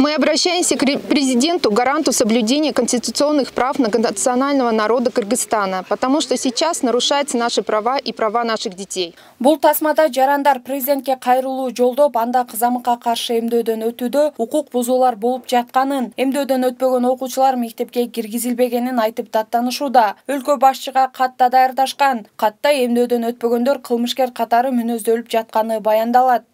Мы обращаемся к президенту, гаранту соблюдения конституционных прав многонационального народа Кыргызстана, потому что сейчас нарушаются наши права и права наших детей. Бул тасмада жарандар президентке кайрылуу жолдоп, анда кызамыкка каршы эмдөөдөн өтүүдө укук бузуулар болуп жатканын, эмдөөдөн өтпөгөн окуучулар мектепке киргизилбегенин айтып даттанышууда. Өлкө башчыга кат да даярдашкан. Катта эмдөөдөн өтпөгөндөр кылмышкер катары мүнөздөлүп жатканы баяндалат.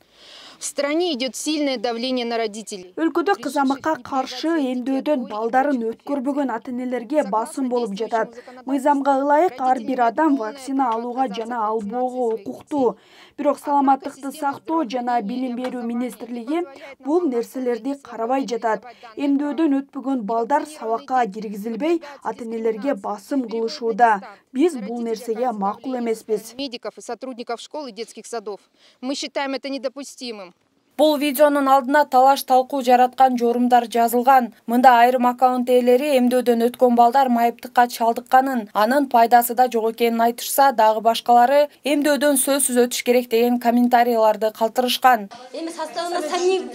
В стране идет сильное давление на родителей. Өлкөдө кызамыкка каршы эмдөөдөн балдарын өткөрбөгөн ата-энелерге басым болуп жатат. Мыйзамга ылайык ар бир адам вакцина алууга жана албоого укуктуу. Бирок саламаттыкты сактоо жана билим берүү министрлиги бул нерселерди карабай жатат. Эмдөөдөн өтпөгөн балдар сабакка киргизилбей, ата-энелерге басым кылышууда. Биз бул нерсеге макул эмеспиз. Медиков и сотрудников школ и детских садов. Мы считаем это недопустимым. Бул видеонун алдына талаш-талкуу жараткан жорумдар жазылган. Мында айрым аккаунт ээлери эмдөөдөн өткөн балдар майыптыкка чалдыкканын, анын пайдасы да жок экенин айтышса, дагы башкалары эмдөөдөн сөзсүз өтүш керек деген комментарийларды калтырышкан. Эми составына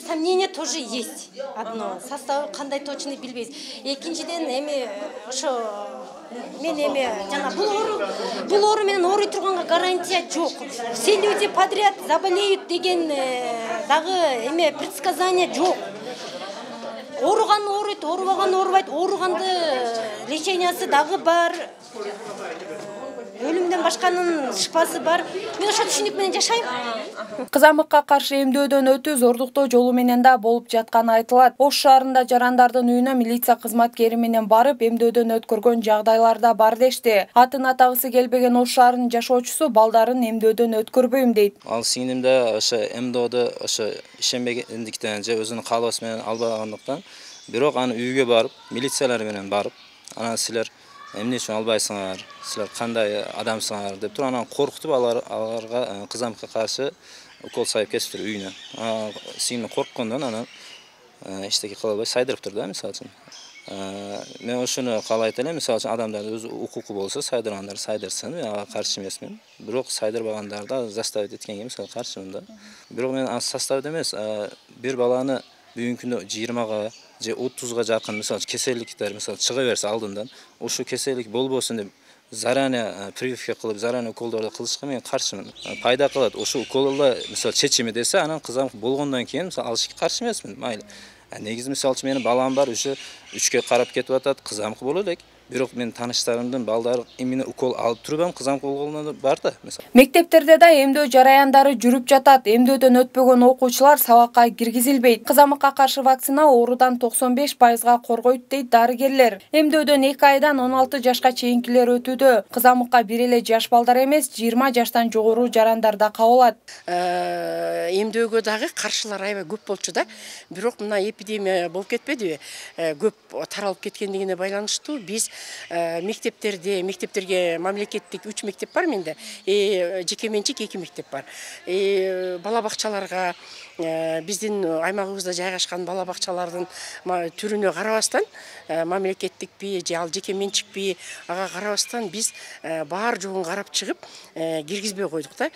сомнение тоже есть. Одно. Составы кандай точно билбейбиз. Экинчиден эми ошо мен эми жана бул оору менен ооруй турганга гарантия жок. Все люди подряд заболеют деген дагы эме предсказание жок. Ооруган ооруйт, оорубаган оорубайт, ооруганды лечениясы дагы бар. Өлүмдөн башканын шифасы бар. Мен ошо түшүнүк менен жашайм. Кызамыкка каршы эмдөөдөн өтүү зордуктоо жолу менен да болуп жатканы айтылат. Ош шаарында жарандардын үйүнө милиция кызматкери менен барып эмдөөдөн өткөргөн жагдайлар да бар дешти. Атын атагысы келбеген Ош шаарынын жашоочусу балдарын эмдөөдөн өткөрбөйм дейт. Ал сиңдимде ошо эмдөөдө ошо ишенбегендиктен же өзүнүн каалоосу менен албагандыктан, бирок аны үйгө барып, милициялар менен барып, анан силер эмне үчүн албайсыңар, силер кандай адамсыңар деп туруп, анан коркутуп аларга кызамыкка каршы укол сайып кетиптир үйүнө. Сиңдим корккондон анан эчтеке кыла албай сайдырыптыр да, мисалы үчүн. Мен ошону каалайт элем, мисалы үчүн адамдардын өз укуку болсо, сайдыргандар сайдырсын, мен ага каршы эмесмин. Бирок сайдырбагандарды заставить эткенге мисалы каршымын да. Бирок мен заставить эмес, бир баланы бүгүнкү күндө 20-га же 30-га жакын мисалы кеселиктер мисалы чыга берсе алдындан, ошо кеселик болбосун деп заранее прививка кылып, заранее уколдорду кылышка мен каршымын. Пайда кылат. Ошо уколдор мисалы чечими десе, анан кызам болгондон кийин мисалы алышка каршы эмесмин. Майли. Негизи мисалы үчүн менин балам бар, ушу 3кө карап кетип атат, кызамык боло элек. Бирок мен тааныштарымдын балдары именно укол алып туруп кызамык болгону бар да, мисалы. Мектептерде да эмдөө жараяндары жүрүп жатат. Эмдөөдөн өтпөгөн окуучулар сабакка киргизилбейт. Кызамыкка каршы вакцина оорудан 95%га коргойт дейт дарыгерлер. Эмдөөдөн 2 айдан 16 жашка чейинкилер өтүүдө. Кызамыкка бир эле жаш балдар эмес, 20 жаштан жогору жарандар да кабылат. Эмдөөгө дагы каршылар аябай көп болчу да. Бирок мына эпидемия болуп кетпедиби? Көп таралып кеткендигине байланыштуу биз мектептерге мамлекеттик 3 мектеп бар менде, жеке менчик 2 мектеп бар. Бала бакчаларга биздин аймагыбызда жайгашкан бала бакчалардын түрүнө карабастан, мамлекеттикпи же ал жеке менчикпи, ага карабастан биз баар жогун карап чыгып киргизбей койдук да.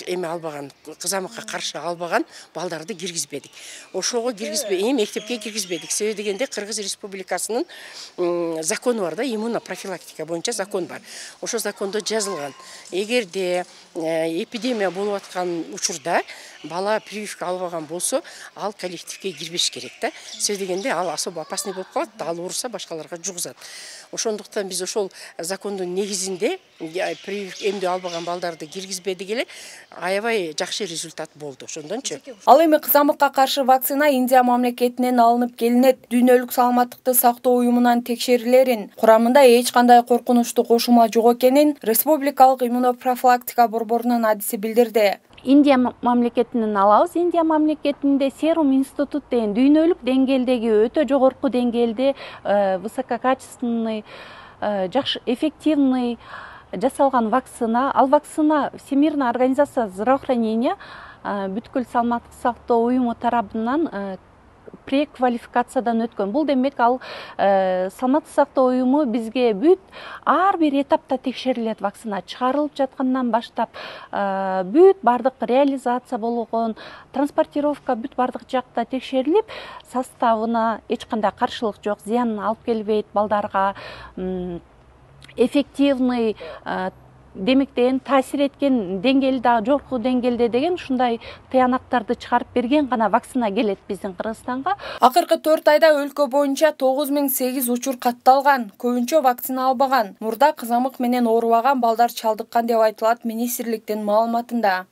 Эми албаган, кызамыкка каршы албаган балдарды киргизбедик. Ошого киргизбей, мектепке киргизбедик. Себеби дегенде Кыргыз Республикасынын закону бар да, иммунопрофилактика боюнча закон бар. Ошо закондо жазылган. Эгерде эпидемия болуп аткан учурда бала прививка албаган болсо, ал коллективге кирбеш керек да. Себеби дегенде ал особо опасный болуп калат, ал ооруса башкаларга жугузат. Ошондуктан биз ошол закондун негизинде эмдөө албаган балдарды киргизбедик эле, аябай жакшы результат болду ошондончу. Ал эми кызамыкка каршы вакцина Индия мамлекетинен алынып келинет. Дүйнөлүк саламаттыкты сактоо уюмунан текшерилерин, курамында эч кандай коркунучтуу кошулма жок экенин Республикалык иммунопрофилактика борборунун адиси билдирди. Индия мамлекетинен алабыз. Индия мамлекетинде Serum Institute деген дүйнөлүк деңгээлдеги өтө жогорку деңгээлде высококачественный, жакшы эффективный жасалган вакцина. Ал вакцина Всемирная организация здравоохранения бүткүл саламаттык сактоо уюму тарабынан преквалификациядан өткөн. Бул демек ал саламаттык сактоо уюму бизге бүт ар бир этапта текшерилет вакцина чыгарылып жаткандан баштап бүт бардык реализация болгон, транспортировка бүт бардык жакта текшерилип, составына эч кандай каршылык жок, зыян алып келбейт балдарга, эффективный демектен таасир эткен деңгээли дагы жогорку деңгээлде деген ушундай тыянактарды чыгарып берген гана вакцина келет биздин Кыргызстанга. Акыркы 4 айда өлкө боюнча 9008 учур катталган, көбүнчө вакцина албаган, мурда кызамык менен оорубаган балдар чалдыккан деп айтылат министрликтин маалыматында.